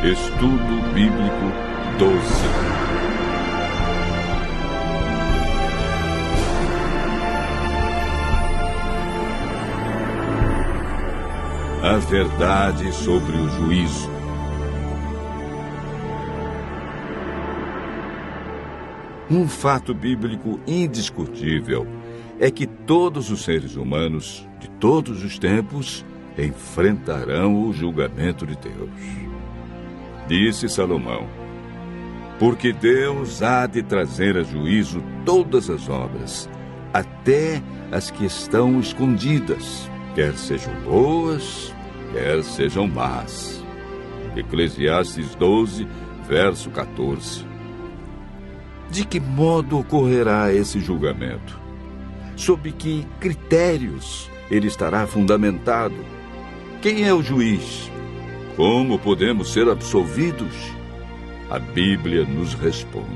Estudo Bíblico 12. A verdade sobre o juízo. Um fato bíblico indiscutível é que todos os seres humanos, de todos os tempos, enfrentarão o julgamento de Deus. Disse Salomão: porque Deus há de trazer a juízo todas as obras, até as que estão escondidas, quer sejam boas, quer sejam más. Eclesiastes 12, verso 14. De que modo ocorrerá esse julgamento? Sob que critérios ele estará fundamentado? Quem é o juiz? Como podemos ser absolvidos? A Bíblia nos responde.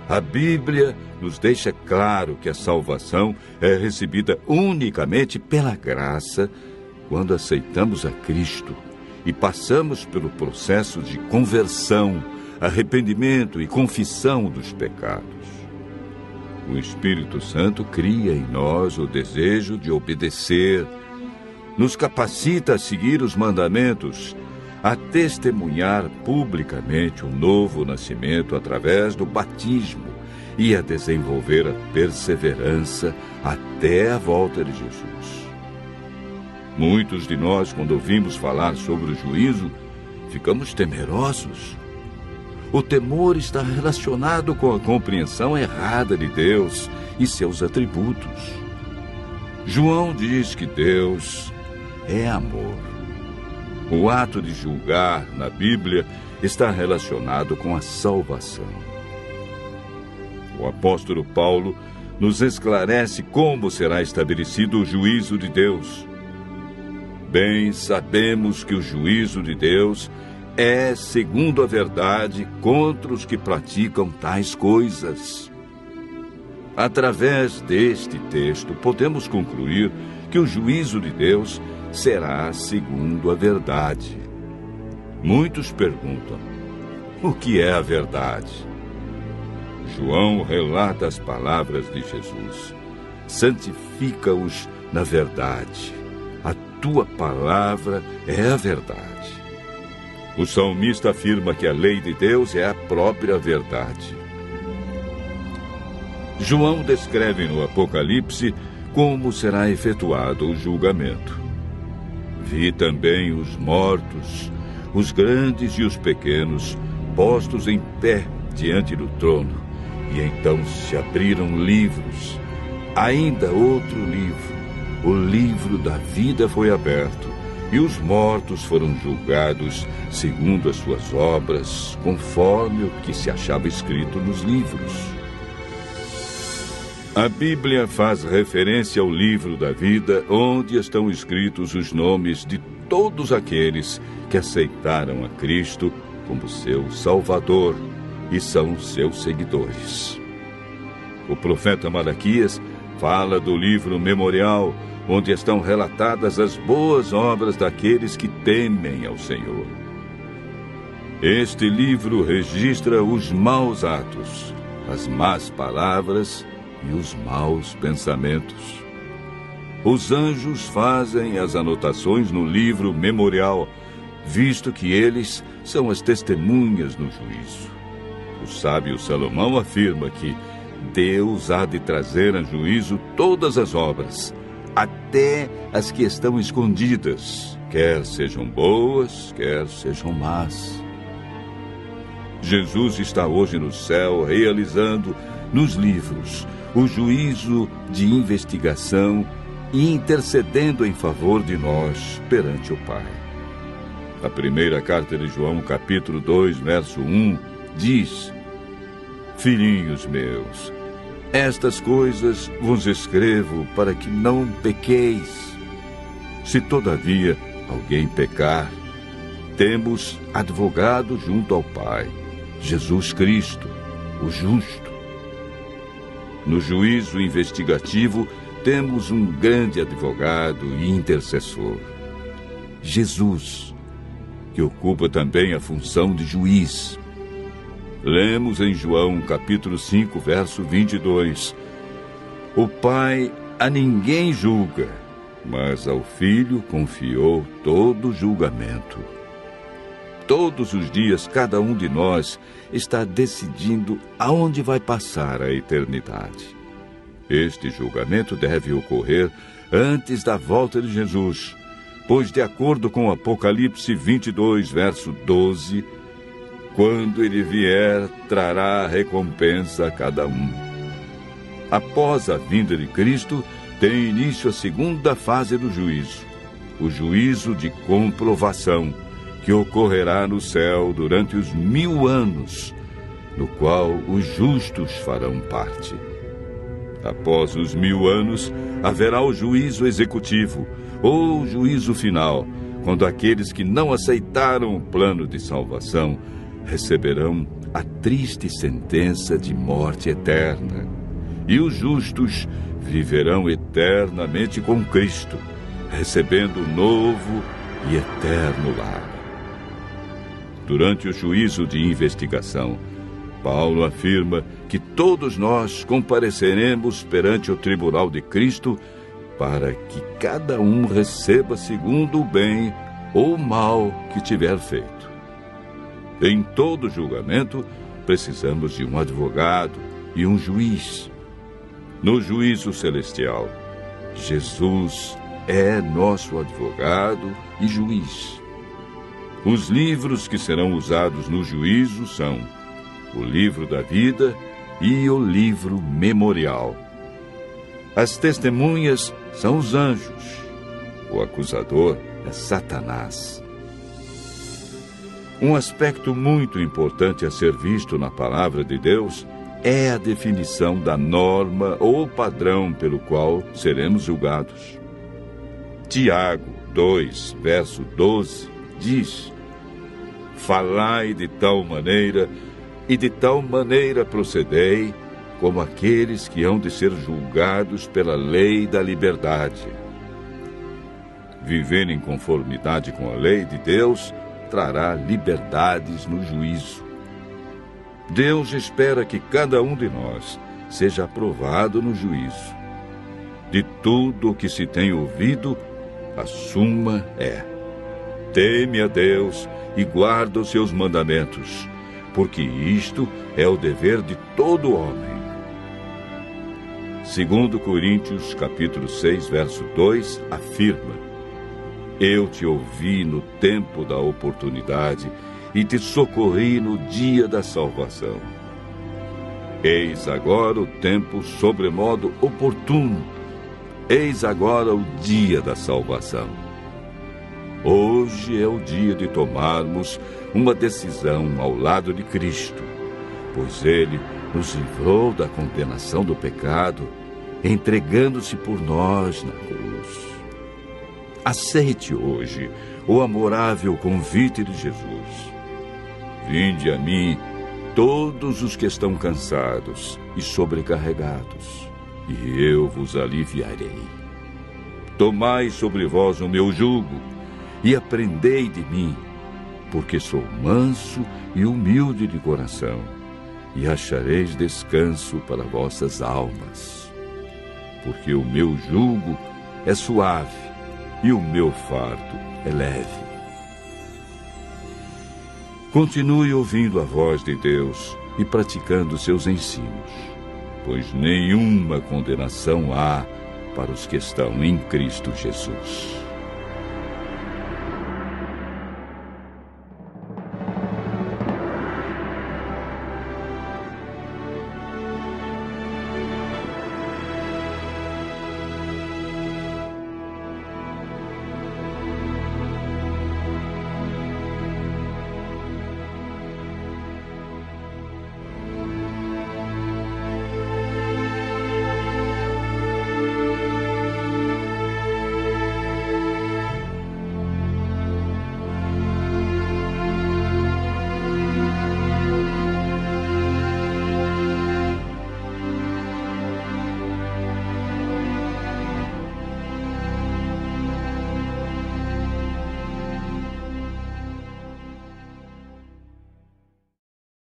A Bíblia nos deixa claro que a salvação é recebida unicamente pela graça quando aceitamos a Cristo e passamos pelo processo de conversão, arrependimento e confissão dos pecados. O Espírito Santo cria em nós o desejo de obedecer, nos capacita a seguir os mandamentos, a testemunhar publicamente o novo nascimento através do batismo e a desenvolver a perseverança até a volta de Jesus. Muitos de nós, quando ouvimos falar sobre o juízo, ficamos temerosos. O temor está relacionado com a compreensão errada de Deus e seus atributos. João diz que Deus é amor. O ato de julgar na Bíblia está relacionado com a salvação. O apóstolo Paulo nos esclarece como será estabelecido o juízo de Deus. Bem sabemos que o juízo de Deus é segundo a verdade contra os que praticam tais coisas. Através deste texto, podemos concluir que o juízo de Deus será segundo a verdade. Muitos perguntam: o que é a verdade? João relata as palavras de Jesus: santifica-os na verdade. A tua palavra é a verdade. O salmista afirma que a lei de Deus é a própria verdade. João descreve no Apocalipse como será efetuado o julgamento. Vi também os mortos, os grandes e os pequenos, postos em pé diante do trono, e então se abriram livros. Ainda outro livro, o livro da vida, foi aberto, e os mortos foram julgados segundo as suas obras, conforme o que se achava escrito nos livros. A Bíblia faz referência ao livro da vida, onde estão escritos os nomes de todos aqueles que aceitaram a Cristo como seu Salvador e são seus seguidores. O profeta Malaquias fala do livro memorial, onde estão relatadas as boas obras daqueles que temem ao Senhor. Este livro registra os maus atos, as más palavras e os maus pensamentos. Os anjos fazem as anotações no livro memorial, visto que eles são as testemunhas no juízo. O sábio Salomão afirma que Deus há de trazer a juízo todas as obras, até as que estão escondidas, quer sejam boas, quer sejam más. Jesus está hoje no céu realizando nos livros o juízo de investigação e intercedendo em favor de nós perante o Pai. A primeira carta de João, capítulo 2, verso 1, diz: filhinhos meus, estas coisas vos escrevo para que não pequeis. Se todavia alguém pecar, temos advogado junto ao Pai, Jesus Cristo, o justo. No juízo investigativo, temos um grande advogado e intercessor, Jesus, que ocupa também a função de juiz. Lemos em João, capítulo 5, verso 22, o Pai a ninguém julga, mas ao Filho confiou todo o julgamento. Todos os dias, cada um de nós está decidindo aonde vai passar a eternidade. Este julgamento deve ocorrer antes da volta de Jesus, pois, de acordo com Apocalipse 22, verso 12, quando ele vier, trará recompensa a cada um. Após a vinda de Cristo, tem início a segunda fase do juízo, o juízo de comprovação, que ocorrerá no céu durante os 1000 anos, no qual os justos farão parte. Após os 1000 anos, haverá o juízo executivo, ou juízo final, quando aqueles que não aceitaram o plano de salvação receberão a triste sentença de morte eterna, e os justos viverão eternamente com Cristo, recebendo um novo e eterno lar. Durante o juízo de investigação, Paulo afirma que todos nós compareceremos perante o tribunal de Cristo para que cada um receba segundo o bem ou o mal que tiver feito. Em todo julgamento, precisamos de um advogado e um juiz. No juízo celestial, Jesus é nosso advogado e juiz. Os livros que serão usados no juízo são o livro da vida e o livro memorial. As testemunhas são os anjos. O acusador é Satanás. Um aspecto muito importante a ser visto na palavra de Deus é a definição da norma ou padrão pelo qual seremos julgados. Tiago 2, verso 12, diz: falai de tal maneira, e de tal maneira procedei, como aqueles que hão de ser julgados pela lei da liberdade. Viver em conformidade com a lei de Deus trará liberdades no juízo. Deus espera que cada um de nós seja aprovado no juízo. De tudo o que se tem ouvido, a suma é: teme a Deus e guarda os seus mandamentos, porque isto é o dever de todo homem. 2 Coríntios, capítulo 6, verso 2, afirma: eu te ouvi no tempo da oportunidade e te socorri no dia da salvação. Eis agora o tempo sobremodo oportuno. Eis agora o dia da salvação. Hoje é o dia de tomarmos uma decisão ao lado de Cristo, pois Ele nos livrou da condenação do pecado, entregando-se por nós na cruz. Aceite hoje o amorável convite de Jesus. Vinde a mim, todos os que estão cansados e sobrecarregados, e eu vos aliviarei. Tomai sobre vós o meu jugo e aprendei de mim, porque sou manso e humilde de coração, e achareis descanso para vossas almas. Porque o meu jugo é suave e o meu fardo é leve. Continue ouvindo a voz de Deus e praticando seus ensinos, pois nenhuma condenação há para os que estão em Cristo Jesus.